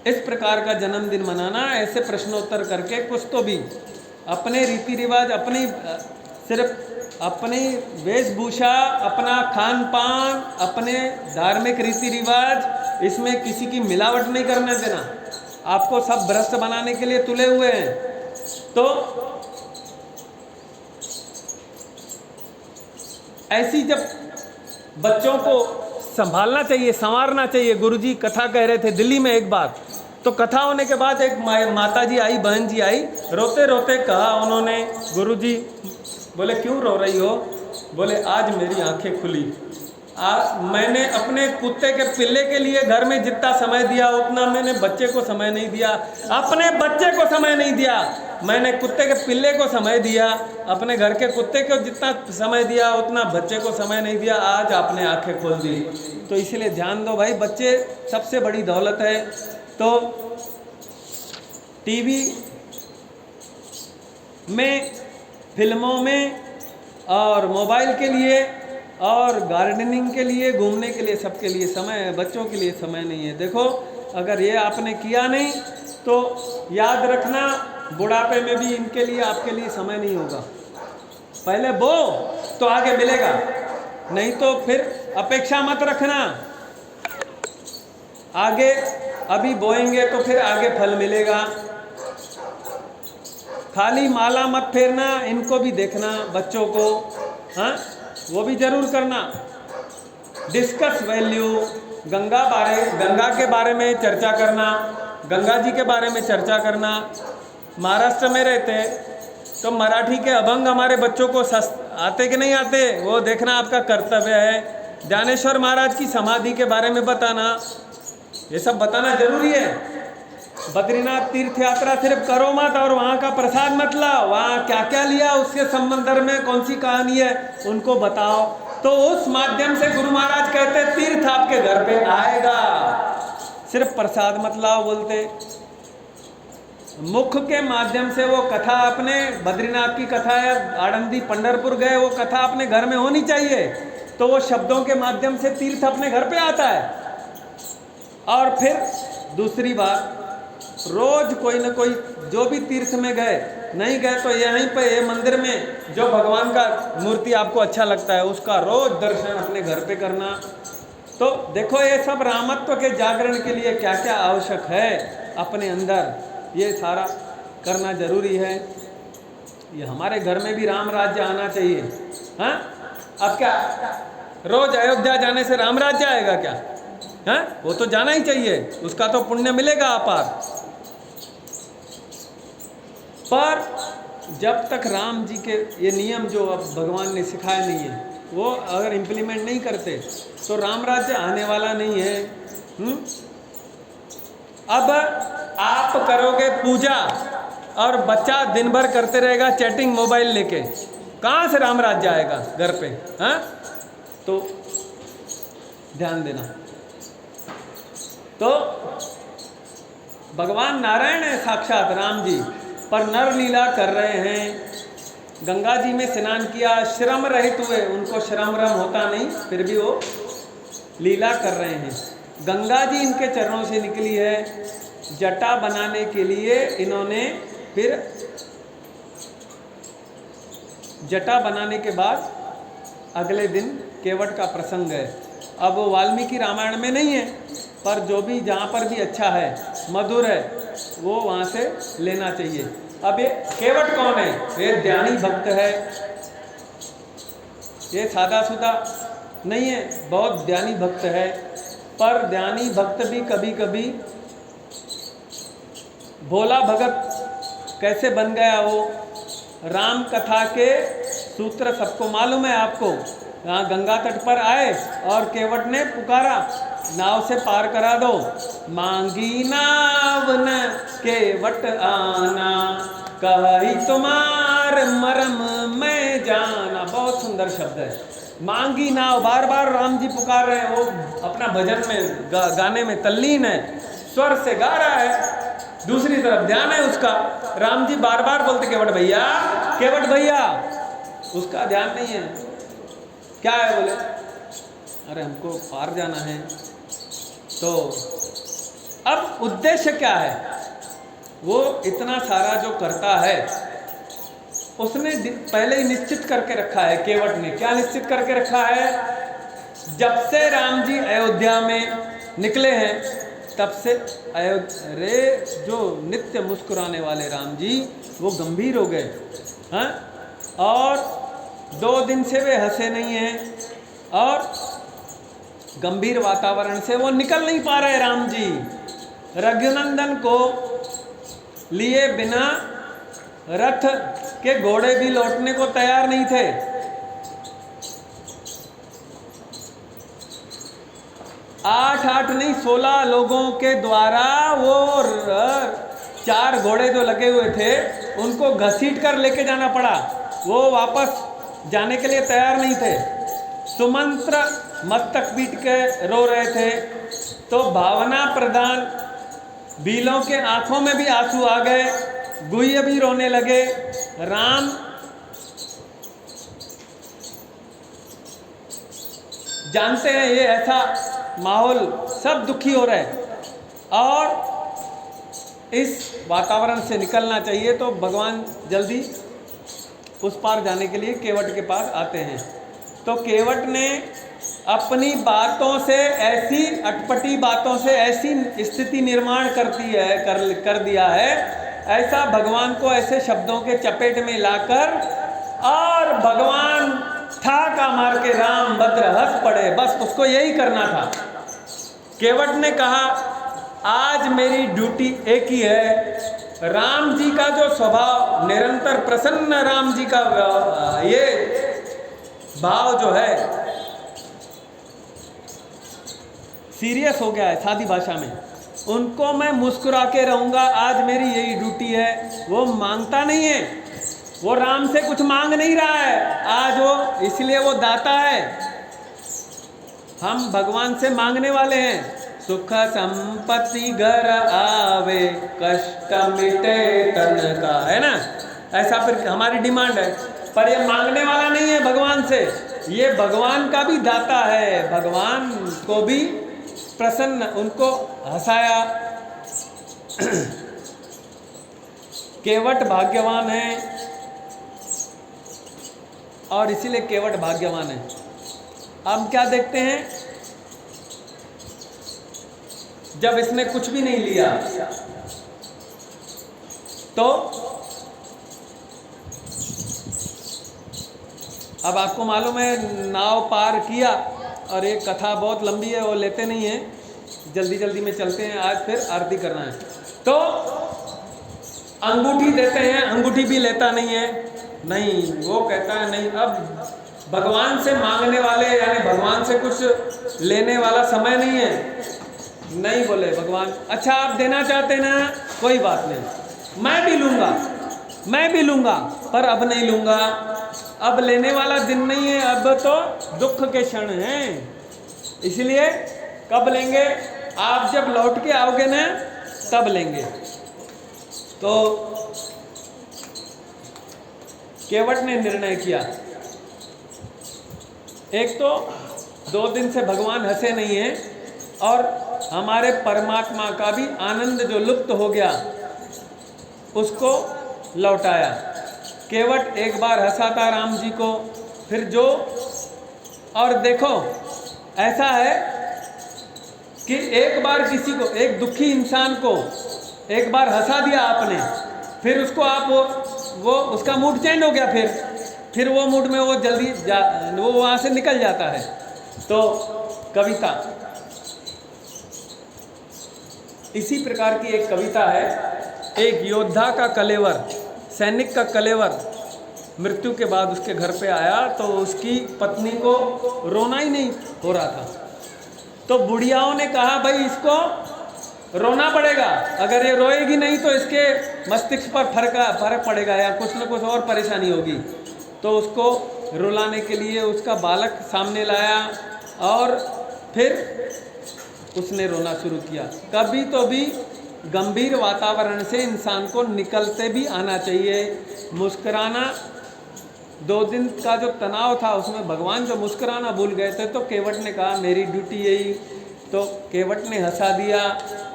इस प्रकार का जन्मदिन मनाना, ऐसे प्रश्नोत्तर करके कुछ तो भी अपने रीति रिवाज, अपनी सिर्फ अपनी वेशभूषा, अपना खान पान, अपने धार्मिक रीति रिवाज, इसमें किसी की मिलावट नहीं करने देना। आपको सब भ्रष्ट बनाने के लिए तुले हुए हैं। तो ऐसी जब बच्चों को संभालना चाहिए, संवारना चाहिए। गुरुजी कथा कह रहे थे दिल्ली में एक बार, तो कथा होने के बाद एक माता जी आई, बहन जी आई, रोते रोते कहा उन्होंने, गुरुजी बोले क्यों रो रही हो? बोले आज मेरी आंखें खुली। मैंने अपने कुत्ते के पिल्ले के लिए घर में जितना समय दिया उतना मैंने बच्चे को समय नहीं दिया, अपने बच्चे को समय नहीं दिया। मैंने कुत्ते के पिल्ले को समय दिया, अपने घर के कुत्ते को जितना समय दिया उतना बच्चे को समय नहीं दिया। आज आपने आंखें खोल दी। तो इसलिए ध्यान दो भाई, बच्चे सबसे बड़ी दौलत है। तो टीवी में, फिल्मों में और मोबाइल के लिए और गार्डनिंग के लिए, घूमने के लिए, सबके लिए समय है, बच्चों के लिए समय नहीं है। देखो अगर ये आपने किया नहीं तो याद रखना बुढ़ापे में भी इनके लिए, आपके लिए समय नहीं होगा। पहले बो तो आगे मिलेगा, नहीं तो फिर अपेक्षा मत रखना। आगे अभी बोएंगे तो फिर आगे फल मिलेगा। खाली माला मत फेरना, इनको भी देखना बच्चों को, हाँ वो भी जरूर करना। डिस्कस वैल्यू, गंगा के बारे में चर्चा करना, गंगा जी के बारे में चर्चा करना। महाराष्ट्र में रहते तो मराठी के अभंग हमारे बच्चों को आते कि नहीं आते, वो देखना आपका कर्तव्य है। ज्ञानेश्वर महाराज की समाधि के बारे में बताना, ये सब बताना जरूरी है। बद्रीनाथ तीर्थ यात्रा सिर्फ करो मत और वहाँ का प्रसाद मत लाओ, वहाँ क्या क्या लिया उसके संबंध में कौन सी कहानी है उनको बताओ। तो उस माध्यम से गुरु महाराज कहते तीर्थ आपके घर पे आएगा, सिर्फ प्रसाद मत लाओ बोलते। मुख के माध्यम से वो कथा, अपने बद्रीनाथ की कथा या आनंदी पंढरपुर गए, वो कथा अपने घर में होनी चाहिए। तो वो शब्दों के माध्यम से तीर्थ अपने घर पे आता है। और फिर दूसरी बात, रोज कोई ना कोई, जो भी तीर्थ में गए, नहीं गए तो यहीं पे ये मंदिर में जो भगवान का मूर्ति आपको अच्छा लगता है उसका रोज दर्शन अपने घर पे करना। तो देखो ये सब रामत्व के जागरण के लिए क्या क्या आवश्यक है अपने अंदर, ये सारा करना जरूरी है। ये हमारे घर में भी राम राज्य आना चाहिए। हाँ, अब क्या रोज अयोध्या जाने से राम राज्य आएगा क्या? हाँ, वो तो जाना ही चाहिए, उसका तो पुण्य मिलेगा अपार। पर जब तक राम जी के ये नियम जो अब भगवान ने सिखाए नहीं है, वो अगर इम्प्लीमेंट नहीं करते तो राम राज्य आने वाला नहीं है। अब आप करोगे पूजा और बच्चा दिन भर करते रहेगा चैटिंग मोबाइल लेके, कहाँ से राम राज्य आएगा घर पे? हाँ, तो ध्यान देना। तो भगवान नारायण है साक्षात राम जी, पर नर लीला कर रहे हैं। गंगा जी में स्नान किया, श्रम रहित हुए, उनको श्रम रम होता नहीं, फिर भी वो लीला कर रहे हैं। गंगा जी इनके चरणों से निकली है। जटा बनाने के लिए इन्होंने, फिर जटा बनाने के बाद अगले दिन केवट का प्रसंग है। अब वो वाल्मीकि रामायण में नहीं है, पर जो भी जहाँ पर भी अच्छा है, मधुर है, वो वहाँ से लेना चाहिए। अब ये केवट कौन है? ये ज्ञानी भक्त है, ये सादा सुदा नहीं है, बहुत ज्ञानी भक्त है। पर ज्ञानी भक्त भी कभी कभी भोला भगत कैसे बन गया वो? राम कथा के सूत्र सबको मालूम है आपको। यहाँ गंगा तट पर आए और केवट ने पुकारा, नाव से पार करा दो। मांगी नाव न केवट आना, कही तुम्हार मरम मैं जाना। बहुत सुंदर शब्द है, मांगी नाव। बार बार राम जी पुकार रहे हैं, वो अपना भजन में गाने में तल्लीन है, स्वर से गा रहा है, दूसरी तरफ ध्यान है उसका। राम जी बार बार बोलते केवट भैया, केवट भैया, उसका ध्यान नहीं है। क्या है? बोले अरे हमको पार जाना है। तो अब उद्देश्य क्या है? वो इतना सारा जो करता है उसने पहले ही निश्चित करके रखा है। केवट ने क्या निश्चित करके रखा है? जब से राम जी अयोध्या में निकले हैं तब से अरे जो नित्य मुस्कुराने वाले राम जी वो गंभीर हो गए हैं, और 2 दिन से वे हंसे नहीं हैं, और गंभीर वातावरण से वो निकल नहीं पा रहे राम जी। रघुनंदन को लिए बिना रथ के घोड़े भी लौटने को तैयार नहीं थे। 8 नहीं 16 लोगों के द्वारा वो 4 घोड़े जो लगे हुए थे उनको घसीट कर लेके जाना पड़ा। वो वापस जाने के लिए तैयार नहीं थे। सुमंत्र मस्तक पीट के रो रहे थे, तो भावना प्रधान भीलों के आंखों में भी आंसू आ गए, गुह्य भी रोने लगे। राम जानते हैं ये ऐसा माहौल, सब दुखी हो रहे, और इस वातावरण से निकलना चाहिए, तो भगवान जल्दी उस पार जाने के लिए केवट के पास आते हैं। तो केवट ने अपनी बातों से, ऐसी अटपटी बातों से ऐसी स्थिति निर्माण कर दिया है, ऐसा भगवान को ऐसे शब्दों के चपेट में लाकर, और भगवान ठाका मार के राम भद्र हंस पड़े। बस उसको यही करना था। केवट ने कहा आज मेरी ड्यूटी एक ही है, राम जी का जो स्वभाव निरंतर प्रसन्न, राम जी का ये भाव जो है सीरियस हो गया है सादी भाषा में, उनको मैं मुस्कुरा के रहूंगा, आज मेरी यही ड्यूटी है। वो मांगता नहीं है, वो राम से कुछ मांग नहीं रहा है आज वो, इसलिए वो दाता है। हम भगवान से मांगने वाले हैं, सुख संपत्ति घर आवे कष्ट मिटे तन का, है ना, ऐसा फिर हमारी डिमांड है। पर ये मांगने वाला नहीं है भगवान से, ये भगवान का भी दाता है, भगवान को भी प्रसन्न, उनको हंसाया। केवट भाग्यवान है, और इसीलिए केवट भाग्यवान है। अब क्या देखते हैं, जब इसने कुछ भी नहीं लिया तो अब आपको मालूम है नाव पार किया, और एक कथा बहुत लंबी है, वो लेते नहीं है, जल्दी जल्दी में चलते हैं, आज फिर आरती करना है। तो अंगूठी देते हैं, अंगूठी भी लेता नहीं है, नहीं, वो कहता है नहीं, अब भगवान से मांगने वाले यानी भगवान से कुछ लेने वाला समय नहीं है। नहीं बोले भगवान, अच्छा आप देना चाहते ना, कोई बात नहीं, मैं भी लूँगा, पर अब नहीं लूँगा, अब लेने वाला दिन नहीं है, अब तो दुख के क्षण हैं, इसलिए कब लेंगे, आप जब लौट के आओगे ना तब लेंगे। तो केवट ने निर्णय किया, एक तो 2 दिन से भगवान हंसे नहीं हैं, और हमारे परमात्मा का भी आनंद जो लुप्त हो गया उसको लौटाया। केवट एक बार हंसा था राम जी को, फिर जो, और देखो ऐसा है कि एक बार किसी को, एक दुखी इंसान को एक बार हंसा दिया आपने, फिर उसको आप वो उसका मूड चेंज हो गया, फिर वो मूड में वो जल्दी वो वहाँ से निकल जाता है। तो कविता इसी प्रकार की एक कविता है, एक योद्धा का कलेवर, सैनिक का कलेवर मृत्यु के बाद उसके घर पे आया, तो उसकी पत्नी को रोना ही नहीं हो रहा था, तो बुढ़ियाओं ने कहा भाई इसको रोना पड़ेगा, अगर ये रोएगी नहीं तो इसके मस्तिष्क पर फर्क पड़ेगा या कुछ न कुछ और परेशानी होगी। तो उसको रुलाने के लिए उसका बालक सामने लाया, और फिर उसने रोना शुरू किया। कभी तो भी गंभीर वातावरण से इंसान को निकलते भी आना चाहिए, मुस्कुराना। 2 दिन का जो तनाव था उसमें भगवान जो मुस्कुराना भूल गए थे, तो केवट ने कहा मेरी ड्यूटी यही, तो केवट ने हंसा दिया,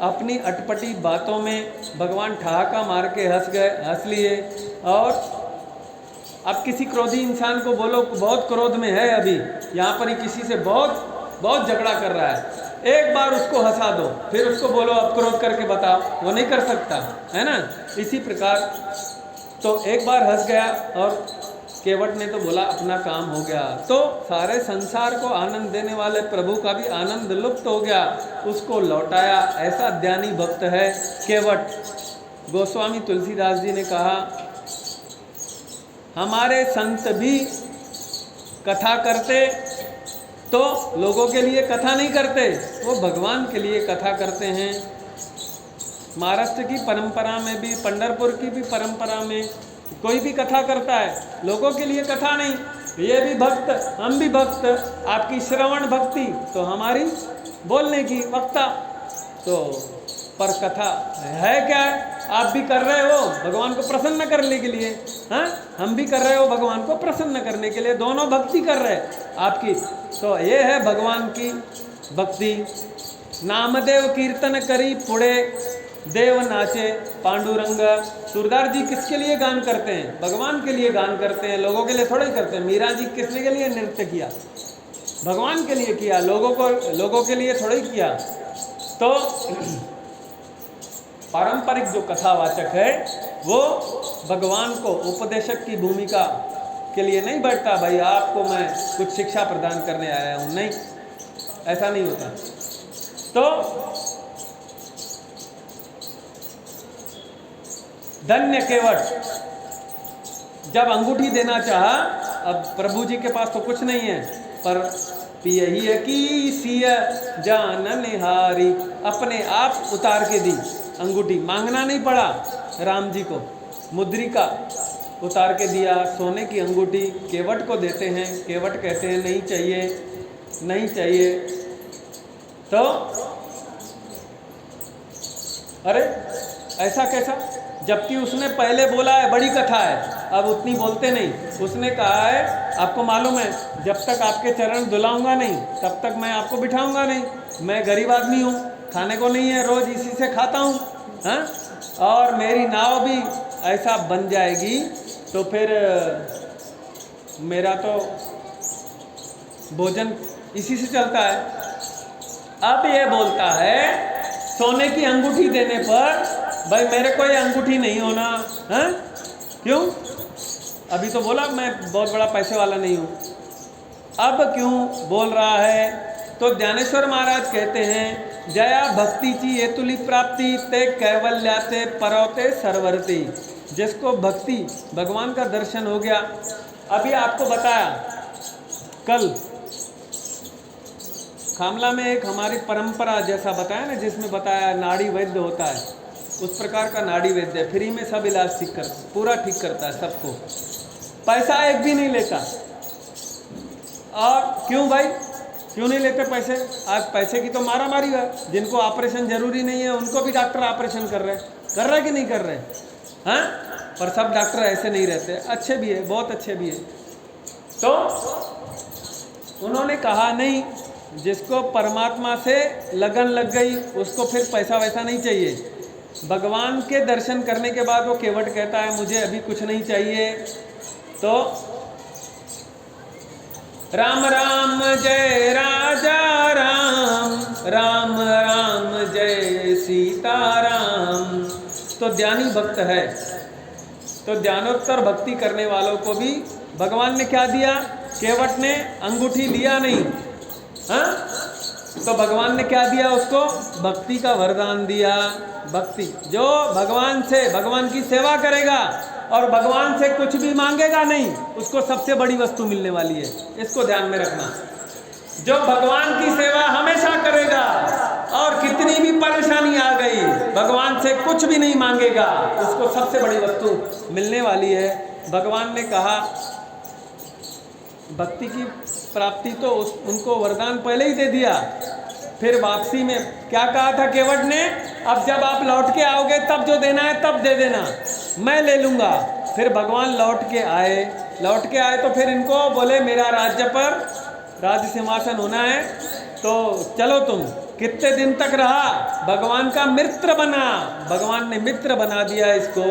अपनी अटपटी बातों में भगवान ठहाका मार के हंस लिए। और अब किसी क्रोधी इंसान को बोलो बहुत क्रोध में है, अभी यहाँ पर ही किसी से बहुत झगड़ा कर रहा है, एक बार उसको हंसा दो, फिर उसको बोलो अब क्रोध करके बताओ, वो नहीं कर सकता है ना। इसी प्रकार तो एक बार हंस गया और केवट ने तो बोला अपना काम हो गया, तो सारे संसार को आनंद देने वाले प्रभु का भी आनंद लुप्त हो गया, उसको लौटाया। ऐसा ज्ञानी भक्त है केवट। गोस्वामी तुलसीदास जी ने कहा हमारे संत भी कथा करते तो लोगों के लिए कथा नहीं करते, वो भगवान के लिए कथा करते हैं। महाराष्ट्र की परंपरा में भी, पंढरपुर की भी परंपरा में कोई भी कथा करता है लोगों के लिए कथा नहीं, ये भी भक्त हम भी भक्त, आपकी श्रवण भक्ति तो हमारी बोलने की वक्ता, तो पर कथा है क्या, आप भी कर रहे हो भगवान को प्रसन्न करने के लिए, हाँ हम भी कर रहे हो भगवान को प्रसन्न करने के लिए, दोनों भक्ति कर रहे आपकी। तो ये है भगवान की भक्ति। नामदेव कीर्तन करी पुड़े देव नाचे पांडुरंग। सूरदास जी किसके लिए गान करते हैं? भगवान के लिए गान करते हैं, लोगों के लिए थोड़ा ही करते हैं। मीरा जी किसने के लिए नृत्य किया? भगवान के लिए किया, लोगों के लिए थोड़ा ही किया। तो पारंपरिक जो कथावाचक है वो भगवान को उपदेशक की भूमिका के लिए नहीं बैठता, भाई आपको मैं कुछ शिक्षा प्रदान करने आया हूँ, नहीं, ऐसा नहीं होता। तो धन्य केवट जब अंगूठी देना चाहा, अब प्रभु जी के पास तो कुछ नहीं है, पर यही है कि सिय जान निहारी, अपने आप उतार के दी अंगूठी, मांगना नहीं पड़ा राम जी को, मुद्रिका उतार के दिया। सोने की अंगूठी केवट को देते हैं, केवट कहते हैं नहीं चाहिए नहीं चाहिए। तो अरे ऐसा कैसा, जबकि उसने पहले बोला है बड़ी कथा है, अब उतनी बोलते नहीं। उसने कहा है आपको मालूम है जब तक आपके चरण धुलाऊंगा नहीं तब तक मैं आपको बिठाऊंगा नहीं, मैं गरीब आदमी हूँ, खाने को नहीं है, रोज इसी से खाता हूँ, हाँ, और मेरी नाव भी ऐसा बन जाएगी तो फिर मेरा तो भोजन इसी से चलता है। अब ये बोलता है सोने की अंगूठी देने पर, भाई मेरे को ये अंगूठी नहीं होना है, क्यों? अभी तो बोला मैं बहुत बड़ा पैसे वाला नहीं हूँ, अब क्यों बोल रहा है? तो ज्ञानेश्वर महाराज कहते हैं जया भक्ति ची ये तुली प्राप्ति ते कैवल्याते परौते सरवरती। जिसको भक्ति भगवान का दर्शन हो गया, अभी आपको बताया कल खामला में एक हमारी परंपरा जैसा बताया ना, जिसमें बताया नाड़ी वैद्य होता है, उस प्रकार का नाड़ी वैद्य फ्री में सब इलाज ठीक कर, पूरा ठीक करता है सबको, पैसा एक भी नहीं लेता। और क्यों भाई, क्यों नहीं लेते पैसे? आज पैसे की तो मारा मारी है, जिनको ऑपरेशन जरूरी नहीं है उनको भी डॉक्टर ऑपरेशन कर रहे कि नहीं कर रहे, हाँ? पर सब डॉक्टर ऐसे नहीं रहते, अच्छे भी है, बहुत अच्छे भी है। तो उन्होंने कहा नहीं, जिसको परमात्मा से लगन लग गई उसको फिर पैसा वैसा नहीं चाहिए। भगवान के दर्शन करने के बाद वो केवट कहता है मुझे अभी कुछ नहीं चाहिए। तो राम राम जय राजा राम, राम राम जय सीताराम। तो ज्ञानी भक्त है, तो ज्ञानोत्तर भक्ति करने वालों को भी भगवान ने क्या दिया? केवट ने अंगूठी लिया नहीं, हाँ? तो भगवान ने क्या दिया उसको? भक्ति का वरदान दिया। भक्ति, जो भगवान से, भगवान की सेवा करेगा और भगवान से कुछ भी मांगेगा नहीं, उसको सबसे बड़ी वस्तु मिलने वाली है, इसको ध्यान में रखना। जो भगवान की सेवा हमेशा करेगा और कितनी भी परेशानी आ गई, भगवान से कुछ भी नहीं मांगेगा, उसको सबसे बड़ी वस्तु मिलने वाली है। भगवान ने कहा भक्ति की प्राप्ति तो उनको वरदान पहले ही दे दिया, फिर वापसी में क्या कहा था केवट ने? अब जब आप लौट के आओगे तब जो देना है तब दे देना, मैं ले लूँगा। फिर भगवान लौट के आए तो फिर इनको बोले मेरा राज्य पर राज्य सिंहासन होना है, तो चलो तुम कितने दिन तक रहा, भगवान का मित्र बना, भगवान ने मित्र बना दिया इसको।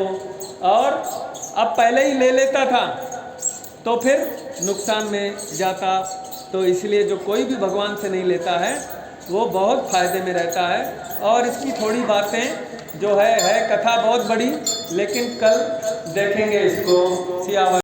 और अब पहले ही ले लेता था तो फिर नुकसान में जाता। तो इसलिए जो कोई भी भगवान से नहीं लेता है वो बहुत फायदे में रहता है। और इसकी थोड़ी बातें जो है कथा बहुत बड़ी, लेकिन कल देखेंगे इसको। सियावर